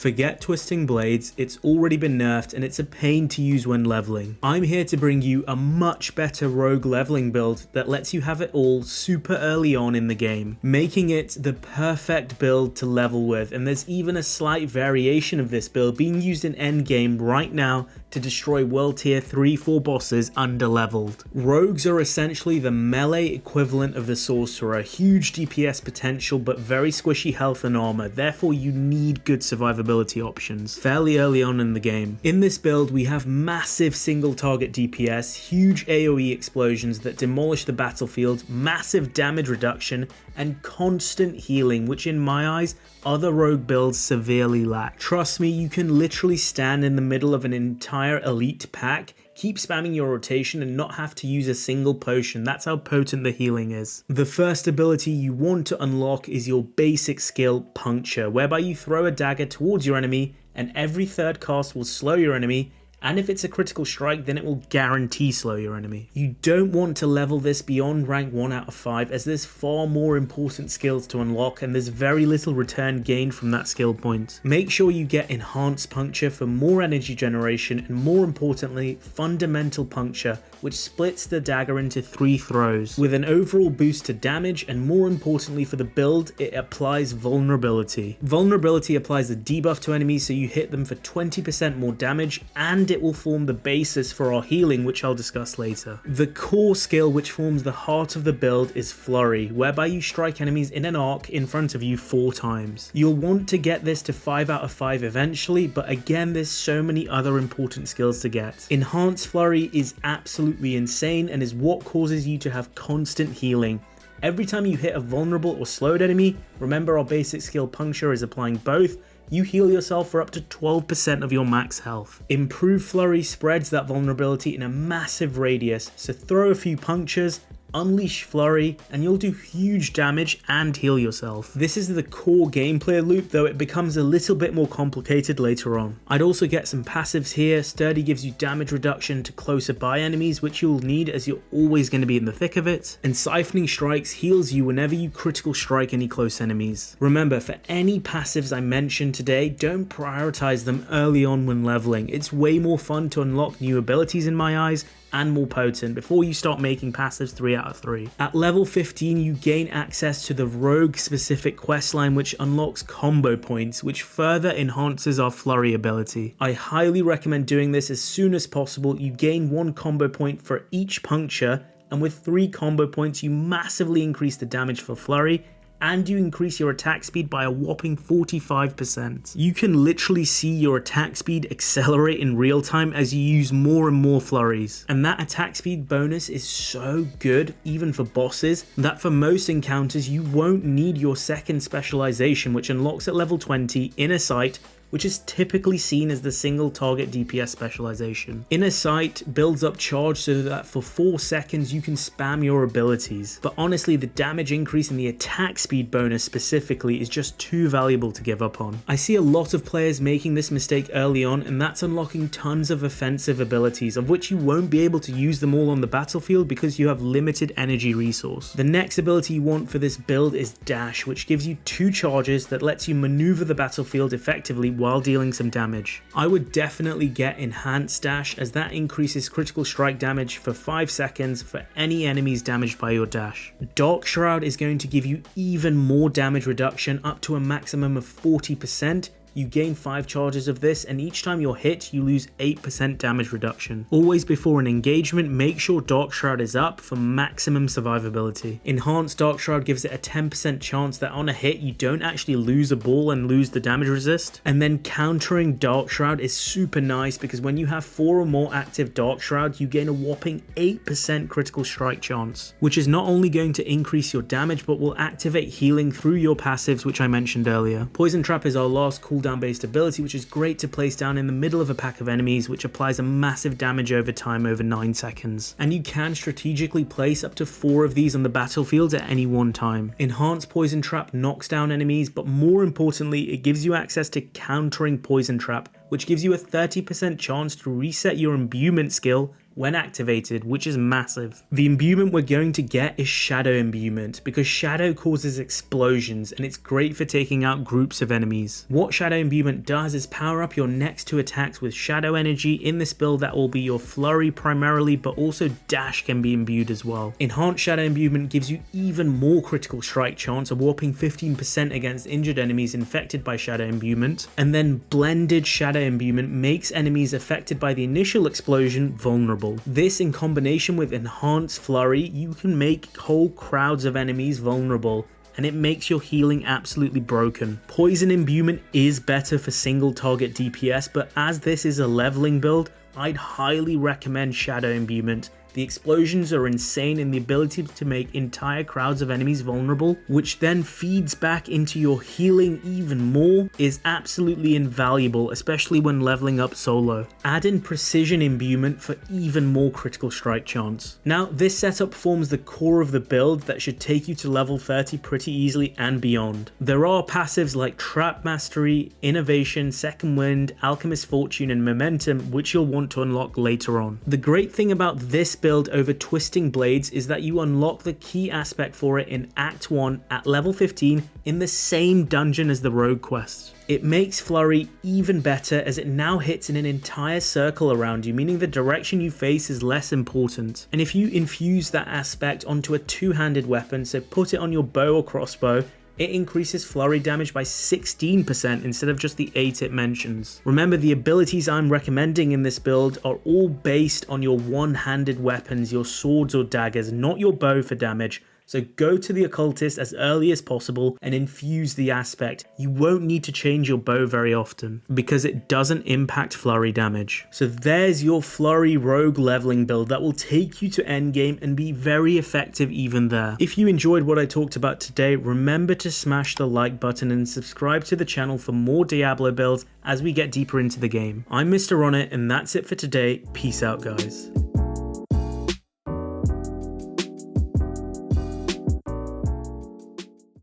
Forget twisting blades, it's already been nerfed and it's a pain to use when leveling. I'm here to bring you a much better rogue leveling build that lets you have it all super early on in the game, making it the perfect build to level with. And there's even a slight variation of this build being used in endgame right now to destroy world tier 3-4 bosses underleveled. Rogues are essentially the melee equivalent of the sorcerer, huge DPS potential but very squishy health and armor, therefore you need good survivability options fairly early on in the game. In this build we have massive single target DPS, huge AoE explosions that demolish the battlefield, massive damage reduction, and constant healing, which in my eyes other rogue builds severely lack. Trust me, you can literally stand in the middle of an entire elite pack, keep spamming your rotation and not have to use a single potion. That's how potent the healing is. The first ability you want to unlock is your basic skill, Puncture, whereby you throw a dagger towards your enemy and every third cast will slow your enemy, and if it's a critical strike then it will guarantee slow your enemy. You don't want to level this beyond rank 1 out of 5 as there's far more important skills to unlock and there's very little return gained from that skill point. Make sure you get enhanced puncture for more energy generation and more importantly fundamental puncture, which splits the dagger into 3 throws with an overall boost to damage, and more importantly for the build it applies vulnerability. Vulnerability applies a debuff to enemies so you hit them for 20% more damage, and it will form the basis for our healing, which I'll discuss later. The core skill which forms the heart of the build is Flurry, whereby you strike enemies in an arc in front of you 4 times. You'll want to get this to 5 out of 5 eventually, but again there's so many other important skills to get. Enhanced Flurry is absolutely insane and is what causes you to have constant healing. Every time you hit a vulnerable or slowed enemy, remember our basic skill Puncture is applying both, you heal yourself for up to 12% of your max health. Improved Flurry spreads that vulnerability in a massive radius, so throw a few punctures, unleash Flurry, and you'll do huge damage and heal yourself. This is the core gameplay loop, though it becomes a little bit more complicated later on. I'd also get some passives here. Sturdy gives you damage reduction to closer by enemies, which you'll need as you're always going to be in the thick of it. And Siphoning Strikes heals you whenever you critical strike any close enemies. Remember, for any passives I mentioned today, don't prioritize them early on when leveling. It's way more fun to unlock new abilities in my eyes and more potent before you start making passives 3 out of 3. At level 15 you gain access to the rogue specific questline which unlocks combo points, which further enhances our Flurry ability. I highly recommend doing this as soon as possible. You gain 1 combo point for each puncture, and with 3 combo points you massively increase the damage for Flurry, and you increase your attack speed by a whopping 45%. You can literally see your attack speed accelerate in real time as you use more and more flurries. And that attack speed bonus is so good, even for bosses, that for most encounters you won't need your second specialization, which unlocks at level 20, Inner Sight, which is typically seen as the single target DPS specialization. Inner Sight builds up charge so that for 4 seconds you can spam your abilities, but honestly the damage increase in the attack speed bonus specifically is just too valuable to give up on. I see a lot of players making this mistake early on, and that's unlocking tons of offensive abilities, of which you won't be able to use them all on the battlefield because you have limited energy resource. The next ability you want for this build is Dash, which gives you 2 charges that lets you maneuver the battlefield effectively while dealing some damage. I would definitely get Enhanced Dash, as that increases critical strike damage for 5 seconds for any enemies damaged by your dash. Dark Shroud is going to give you even more damage reduction, up to a maximum of 40%. You gain 5 charges of this, and each time you're hit you lose 8% damage reduction. Always before an engagement make sure Dark Shroud is up for maximum survivability. Enhanced Dark Shroud gives it a 10% chance that on a hit you don't actually lose a ball and lose the damage resist. And then countering Dark Shroud is super nice, because when you have 4 or more active Dark Shroud you gain a whopping 8% critical strike chance, which is not only going to increase your damage but will activate healing through your passives, which I mentioned earlier. Poison Trap is our last cooldown based ability, which is great to place down in the middle of a pack of enemies, which applies a massive damage over time over 9 seconds. And you can strategically place up to 4 of these on the battlefield at any one time. Enhanced Poison Trap knocks down enemies, but more importantly it gives you access to countering Poison Trap, which gives you a 30% chance to reset your Imbuement skill when activated, which is massive. The imbuement we're going to get is Shadow Imbuement, because Shadow causes explosions and it's great for taking out groups of enemies. What Shadow Imbuement does is power up your next 2 attacks with Shadow Energy. In this build that will be your Flurry primarily, but also Dash can be imbued as well. Enhanced Shadow Imbuement gives you even more critical strike chance, a whopping 15% against injured enemies infected by Shadow Imbuement, and then Blended Shadow Imbuement makes enemies affected by the initial explosion vulnerable. This, in combination with Enhanced Flurry, you can make whole crowds of enemies vulnerable, and it makes your healing absolutely broken. Poison Imbuement is better for single target DPS, but as this is a leveling build, I'd highly recommend Shadow Imbuement. The explosions are insane, and the ability to make entire crowds of enemies vulnerable, which then feeds back into your healing even more, is absolutely invaluable, especially when leveling up solo. Add in Precision Imbuement for even more critical strike chance. Now, this setup forms the core of the build that should take you to level 30 pretty easily and beyond. There are passives like Trap Mastery, Innovation, Second Wind, Alchemist Fortune, and Momentum, which you'll want to unlock later on. The great thing about this build over Twisting Blades is that you unlock the key aspect for it in Act 1 at level 15 in the same dungeon as the Rogue quests. It makes Flurry even better as it now hits in an entire circle around you, meaning the direction you face is less important. And if you infuse that aspect onto a two-handed weapon, so put it on your bow or crossbow, it increases Flurry damage by 16% instead of just the 8 it mentions. Remember, the abilities I'm recommending in this build are all based on your one-handed weapons, your swords or daggers, not your bow for damage. So go to the Occultist as early as possible and infuse the aspect. You won't need to change your bow very often because it doesn't impact Flurry damage. So there's your Flurry Rogue leveling build that will take you to endgame and be very effective even there. If you enjoyed what I talked about today, remember to smash the like button and subscribe to the channel for more Diablo builds as we get deeper into the game. I'm Mr. Ronit, and that's it for today. Peace out, guys.